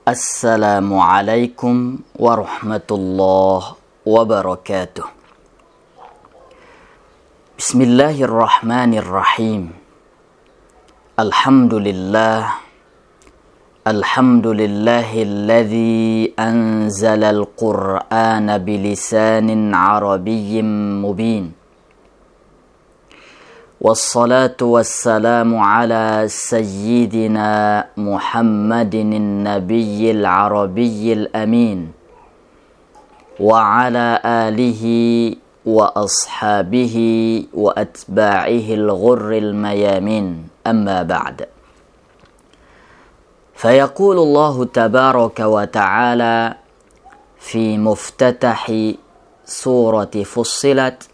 Assalamualaikum warahmatullahi wabarakatuh. Bismillahirrahmanirrahim. Alhamdulillahilladzi anzalal Qur'ana bilisanin arabiyyin mubin. Wassalatu wassalamu ala sayyidina Muhammadin nabiyyil arabiyyil amin wa ala alihi wa ashabihi wa atba'ihil ghurril mayamin, amma ba'd. Fayaqulu Allah tabaraka wa ta'ala fi muftatahi surati Fussilat,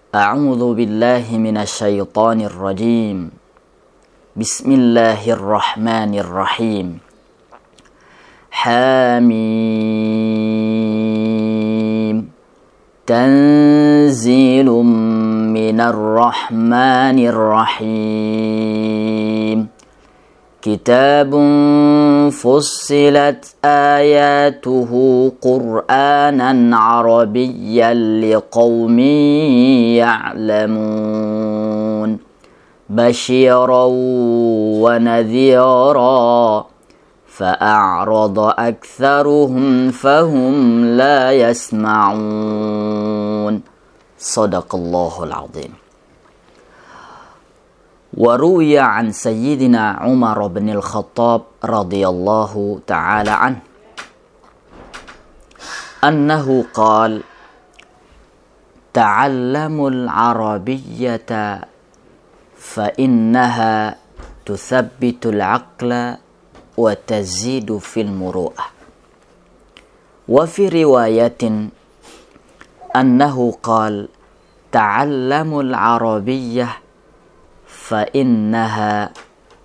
A'udzu billahi minasy syaithanir rajim. Bismillahirrahmanirrahim. Hamim. Tanzilum minar rahmanir rahim. Kitabun fussilat ayatuhu Qur'anan Arabiyyan liqaumin ya'lamun. Basyiran wa nadhira. Fa'a'rada aktsaruhum fahum la yasma'un. Shadaqallahul 'azim. وروي عن سيدنا عمر بن الخطاب رضي الله تعالى عنه أنه قال: تعلموا العربية فإنها تثبت العقل وتزيد في المروءة. وفي رواية أنه قال: تعلموا العربية فإنها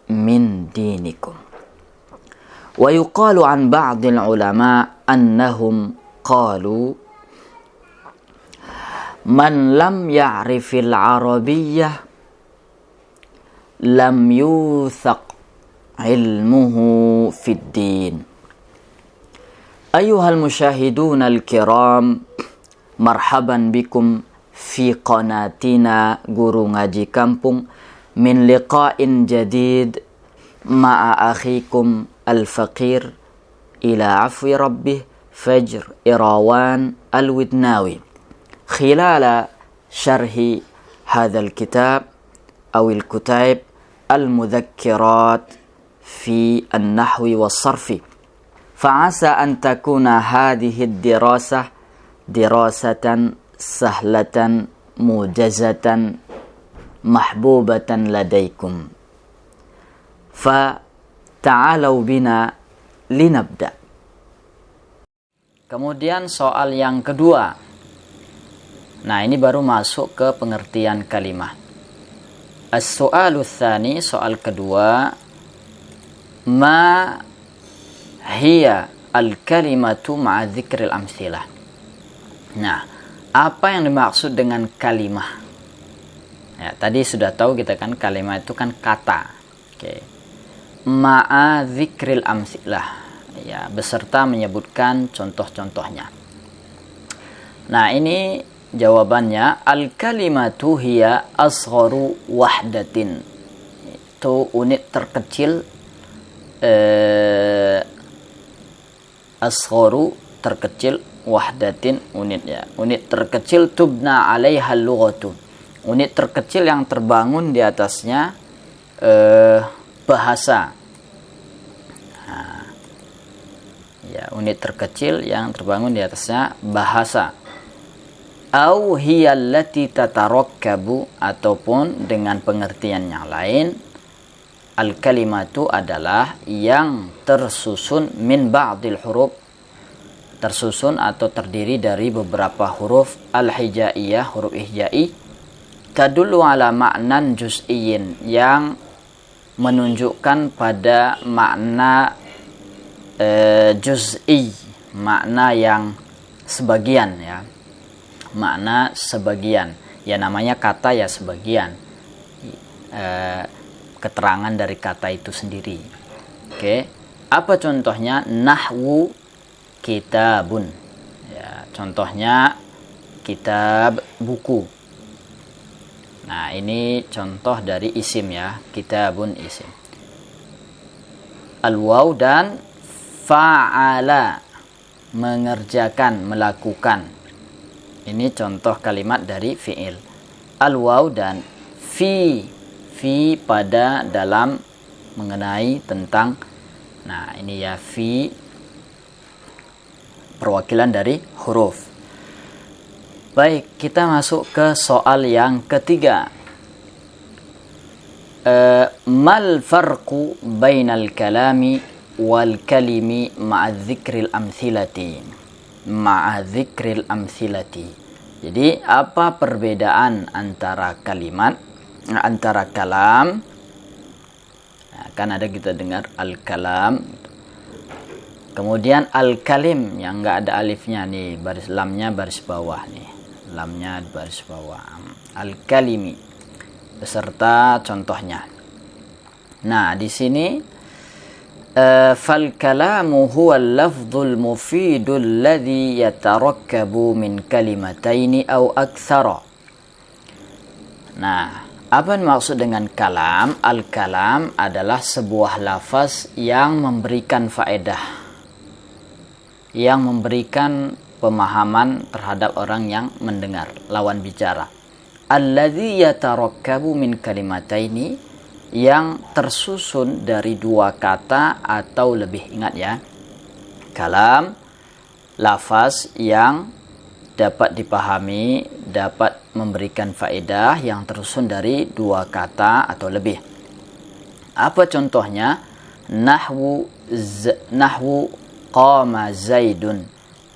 من دينكم. ويقال عن بعض العلماء أنهم قالوا: من لم يعرف العربية لم يوثق علمه في الدين. أيها المشاهدون الكرام، مرحبا بكم في قناتنا Guru Ngaji Kampung min liqa'in jadid ma'a akhikum al-faqir ila afwi rabbih Fajr Irawan al-Widnawi khilala syarhi hadzal kitab aw al-kutab al-mudhakkirat fi an-nahwi was-sarfi. Fa'asa an takuna hadhihi ad-dirasah dirasatan sahlatan mujazatan mahbubatan ladaikum. Fata'alau bina linabda. Kemudian soal yang kedua. Nah, ini baru masuk ke pengertian kalimah. As-su'alu tsani, soal kedua. Ma hiya al-kalimatu ma'a dzikril amtsilah. Nah, apa yang dimaksud dengan kalimah? Ya, tadi sudah tahu kita kan kalimah itu kan kata. Oke. Ma'a dzikril amtsilah. Ya, beserta menyebutkan contoh-contohnya. Nah, ini jawabannya, al-kalimatu hiya asgharu wahdatin. Itu unit terkecil, asgharu terkecil, wahdatin unit, ya. Unit terkecil tubna 'alaiha lughatu. Unit terkecil yang terbangun di atasnya bahasa. Nah, ya, unit terkecil yang terbangun di atasnya bahasa. Au hiya allati tatarakkabu, ataupun dengan pengertian yang lain, al-kalimatu adalah yang tersusun min ba'dil huruf, tersusun atau terdiri dari beberapa huruf al-hijaiyah, huruf hijai, tadullu ala ma'nan juz'iyyin, yang menunjukkan pada makna juz'i, makna yang sebagian, ya. Makna sebagian. Ya, namanya kata ya sebagian. Keterangan dari kata itu sendiri. Oke. Apa contohnya? Nahwu kitabun. Ya, contohnya kitab, buku. Nah, ini contoh dari isim ya, kitabun isim. Al-waw dan fa'ala, mengerjakan, melakukan. Ini contoh kalimat dari fi'il. Al-waw dan fi pada dalam, mengenai, tentang. Nah, ini ya fi, perwakilan dari huruf. Baik, kita masuk ke soal yang ketiga. Mal farqu bainal kalami wal kalimi ma'a dzikril amthilati. Jadi, apa perbedaan antara kalimat, antara kalam, nah, kan ada kita dengar al-kalam, kemudian al-kalim yang enggak ada alifnya nih, baris lamnya baris bawah nih. Lamnya baris bawah. Al-kalimi beserta contohnya. Nah, di sini fal kalamu huwa al-lafdhul mufidul ladzi yatarakkabu min kalimataini aw aktsara. Nah, apa yang maksud dengan kalam? Al-kalam adalah sebuah lafaz yang memberikan faedah, yang memberikan pemahaman terhadap orang yang mendengar, lawan bicara. Alladzi yatarakkabu min kalimataini, yang tersusun dari dua kata atau lebih. Ingat ya, kalam, lafaz yang dapat dipahami, dapat memberikan faedah, yang tersusun dari dua kata atau lebih. Apa contohnya? Nahwu qama Zaidun,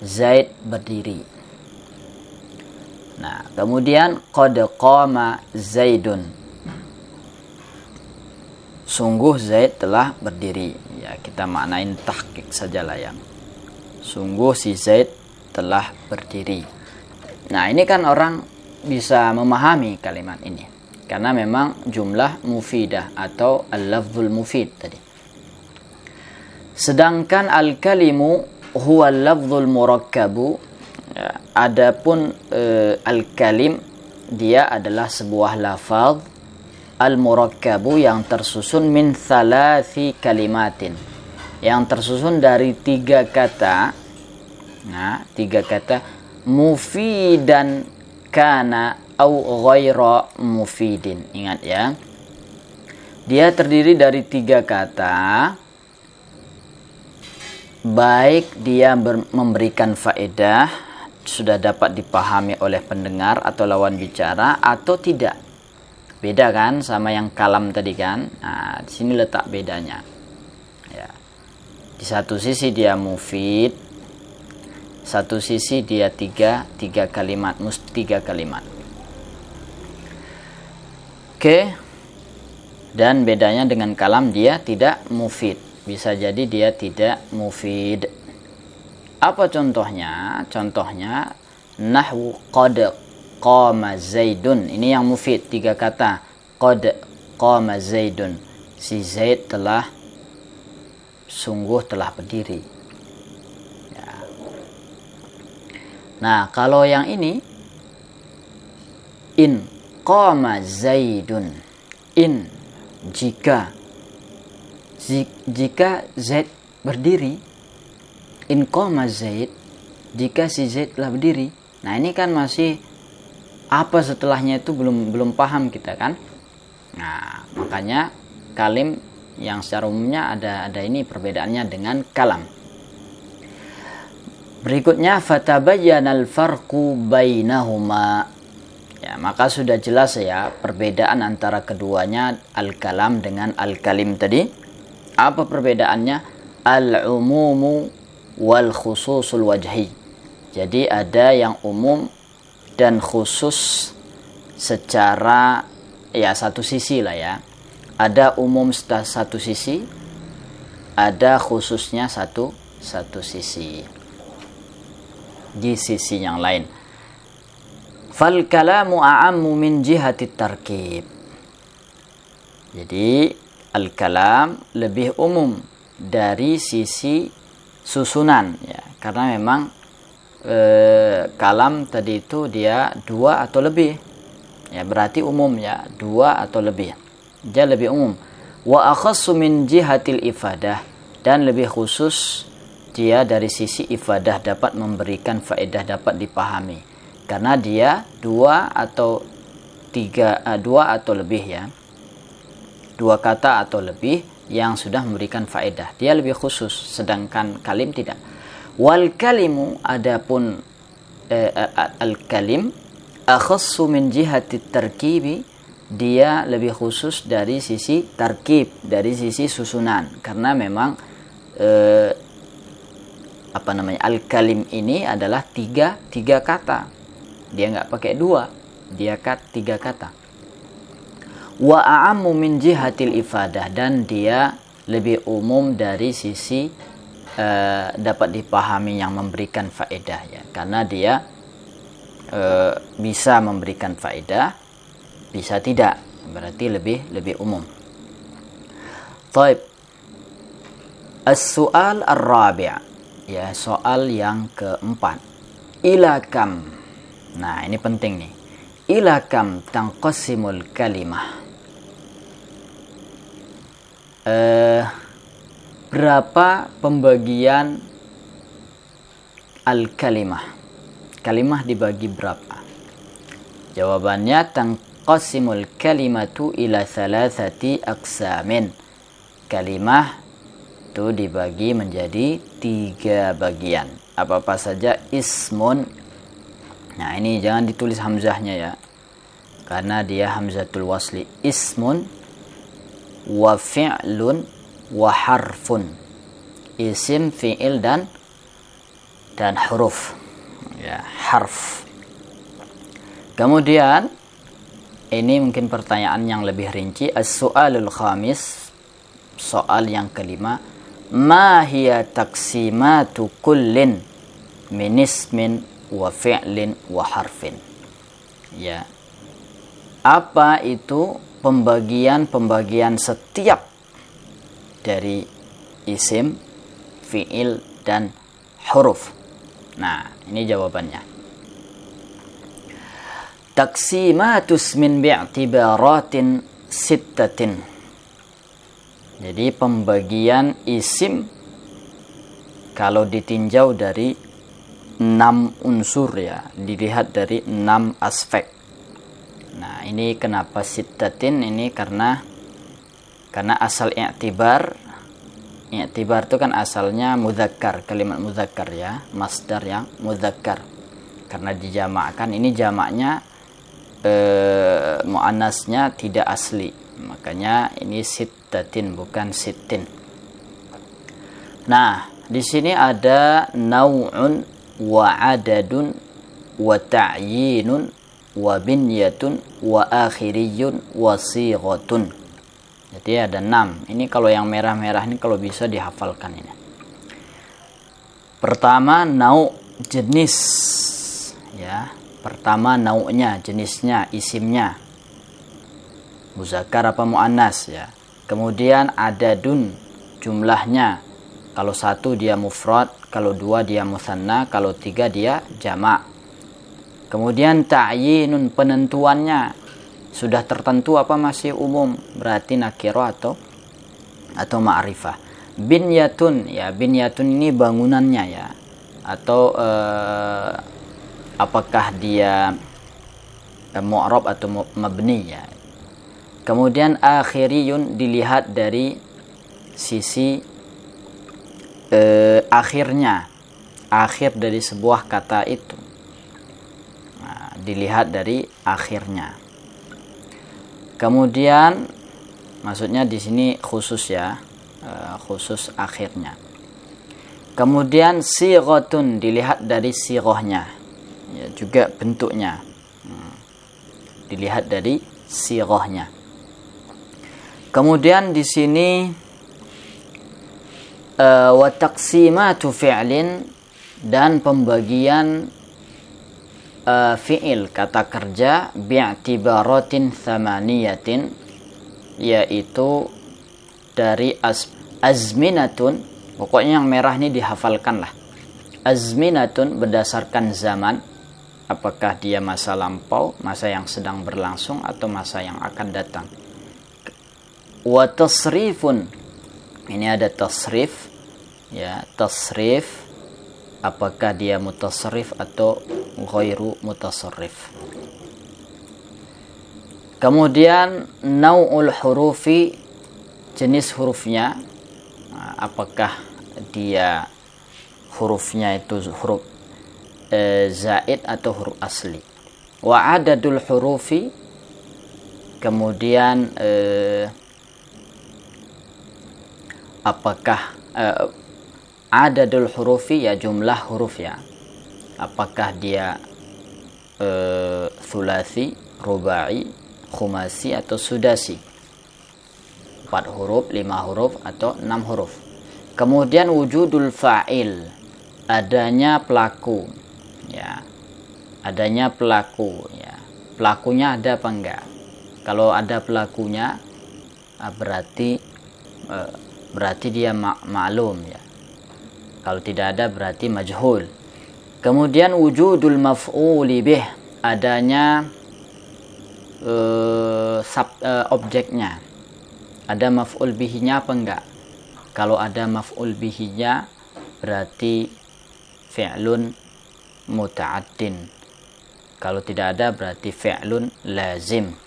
Zaid berdiri. Nah, kemudian qad qama Zaidun, sungguh Zaid telah berdiri. Ya, kita maknain tahqiq sajalah yang sungguh si Zaid telah berdiri. Nah, ini kan orang bisa memahami kalimat ini karena memang jumlah mufidah atau al-lafzul mufid tadi. Sedangkan al-kalimu huwa al-lafzul murakkabu. Ya, adapun al-kalim, dia adalah sebuah lafaz al-murakkabu yang tersusun min thalathi kalimatin, yang tersusun dari tiga kata. Nah, tiga kata, mufidan kana au ghaira mufidin. Ingat ya, dia terdiri dari tiga kata, baik dia memberikan faedah, sudah dapat dipahami oleh pendengar atau lawan bicara, atau tidak. Beda kan sama yang kalam tadi kan. Nah, di sini letak bedanya. Ya. Di satu sisi dia mufid, satu sisi dia tiga kalimat, tiga kalimat. Oke. Dan bedanya dengan kalam, dia tidak mufid. Bisa jadi dia tidak mufid. Apa contohnya? Contohnya nahwu qad qama Zaidun. Ini yang mufid, tiga kata. Qad qama Zaidun. Si Zaid telah, sungguh telah berdiri. Ya. Nah, kalau yang ini, in qama Zaidun. In, jika Zaid berdiri. In qama Zaid, jika si Zaid telah berdiri. Nah, ini kan masih apa setelahnya itu belum paham kita kan. Nah, makanya kalim yang secara umumnya ada ini perbedaannya dengan kalam. Berikutnya fatabayyanal farqu bainahuma. Ya, maka sudah jelas ya perbedaan antara keduanya, al-kalam dengan al-kalim tadi. Apa perbedaannya? Al-umumu wal khususul wajhi. Jadi ada yang umum dan khusus secara ya satu sisi lah ya. Ada umum satu sisi, ada khususnya satu sisi. Di sisi yang lain. Fal kalamu a'ammu min jihati tarkib. Jadi al-kalam lebih umum dari sisi susunan ya, karena memang kalam tadi itu dia 2 atau lebih ya, berarti umum ya, 2 atau lebih, dia lebih umum. Wa akhassu min jihatil ifadah, dan lebih khusus dia dari sisi ifadah, dapat memberikan faedah, dapat dipahami, karena dia 2 atau 2 atau lebih ya, 2 kata atau lebih yang sudah memberikan faedah, dia lebih khusus, sedangkan kalim tidak. Wal kalimu, adapun al-kalim akhassu min jihati tarkibi, dia lebih khusus dari sisi tarkib, dari sisi susunan, karena memang al-kalim ini adalah tiga kata, dia nggak pakai 2, dia 3 kata. Wa a'ammu min jihatil ifadah, dan dia lebih umum dari sisi dapat dipahami, yang memberikan faedah ya, karena dia bisa memberikan faedah, bisa tidak, berarti lebih umum. Taib. As-su'al ar-rabi', ya, soal yang keempat. Ila kam. Nah, ini penting nih. Ila kam tanqasimul kalimah. Berapa pembagian al-kalimah? Kalimah dibagi berapa? Jawabannya, tanqasimul kalimatu ila thalathati aqsamin. Kalimah itu dibagi menjadi 3 bagian. Apa-apa saja? Ismun. Nah, ini jangan ditulis hamzahnya ya, karena dia hamzatul wasli. Ismun wa fi'lun wa harfun. Isim, fi'il dan huruf ya, harf. Kemudian ini mungkin pertanyaan yang lebih rinci. As-su'alul khamis, soal yang kelima. Ma hiya taqsimatu kullin min ismin wa fi'lin wa harfin. Ya, apa itu pembagian setiap dari isim, fi'il dan huruf? Nah, ini jawabannya. Taqsimatus min bi'tibaratin sittatin. Jadi pembagian isim kalau ditinjau dari 6 unsur ya, dilihat dari 6 aspek. Nah, ini kenapa sittatin? Ini karena asal i'tibar itu kan asalnya mudzakkar, kalimat mudzakkar ya, masdar yang mudzakkar. Karena dijamakkan, ini jamaknya muannasnya tidak asli. Makanya ini sittatin bukan sittin. Nah, di sini ada nau'un wa adadun wa ta'yinun wa binyatun wa akhiriyun wa sighatun. Jadi ada 6. Ini kalau yang merah-merah ini kalau bisa dihafalkan ini. Pertama, nau' jenis ya. Pertama nau'nya, jenisnya, isimnya. Muzakkar apa muannas ya. Kemudian adadun, jumlahnya. Kalau 1 dia mufrad, kalau 2 dia mutsanna, kalau 3 dia jamak. Kemudian ta'yinun, penentuannya. Sudah tertentu apa masih umum? Berarti nakirah atau ma'rifah. Binyatun, ya, binyatun ini bangunannya ya. Atau apakah dia mu'rab atau mabni ya. Kemudian akhiriyun, dilihat dari sisi akhirnya, akhir dari sebuah kata itu. Nah, dilihat dari akhirnya. Kemudian maksudnya di sini khusus ya, khusus akhirnya. Kemudian sighatun, dilihat dari sighahnya, ya, juga bentuknya, dilihat dari sighahnya. Kemudian di sini wa taqsimatu fi'lin, dan pembagian fi'il, kata kerja, bi'tibaratin thamaniyatin, yaitu dari Azminatun, pokoknya yang merah ini dihafalkan lah. Azminatun berdasarkan zaman, apakah dia masa lampau, masa yang sedang berlangsung, atau masa yang akan datang. Wa tasrifun, ini ada tasrif, ya, tasrif, apakah dia mutasarrif atau ghairu mutasarrif. Kemudian nau'ul hurufi, jenis hurufnya, apakah dia hurufnya itu huruf zaid atau huruf asli. Wa adadul hurufi, kemudian apakah adadul hurufi, ya jumlah huruf ya, apakah dia thulathi, rubai, khumasi atau sudasi, 4 huruf, 5 huruf atau 6 huruf. Kemudian wujudul fa'il, adanya pelaku, ya, adanya pelaku, ya, pelakunya ada apa enggak. Kalau ada pelakunya berarti dia maklum, ya. Kalau tidak ada berarti majhul. Kemudian wujudul maf'uli bih, adanya objeknya, ada maf'ul bihinya apa enggak. Kalau ada maf'ul bihinya berarti fi'lun muta'addin, kalau tidak ada berarti fi'lun lazim.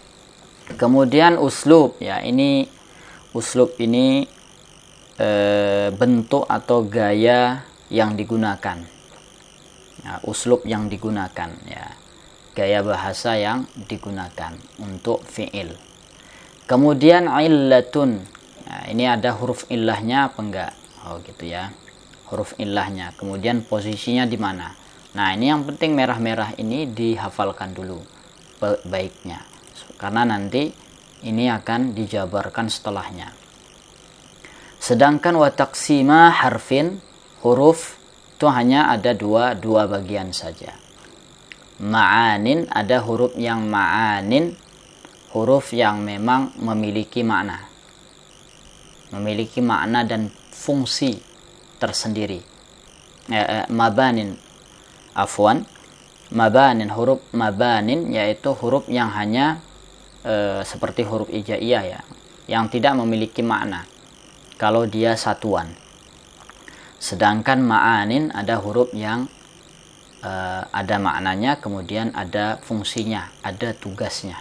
Kemudian uslub, ya, ini uslub ini bentuk atau gaya yang digunakan, ya, uslub yang digunakan, ya, gaya bahasa yang digunakan untuk fi'il. Kemudian illatun, nah, ini ada huruf illahnya apa enggak. Oh gitu ya, huruf illahnya. Kemudian posisinya di mana. Nah ini yang penting, merah-merah ini dihafalkan dulu baiknya, karena nanti ini akan dijabarkan setelahnya. Sedangkan wa taqsima harfin, huruf itu hanya ada dua bagian saja. Ma'anin, ada huruf yang ma'anin, huruf yang memang memiliki makna, dan fungsi tersendiri. Mabanin, afwan, mabanin, huruf mabanin yaitu huruf yang hanya seperti huruf hijaiyah, ya, yang tidak memiliki makna kalau dia satuan. Sedangkan ma'anin ada huruf yang ada maknanya, kemudian ada fungsinya, ada tugasnya.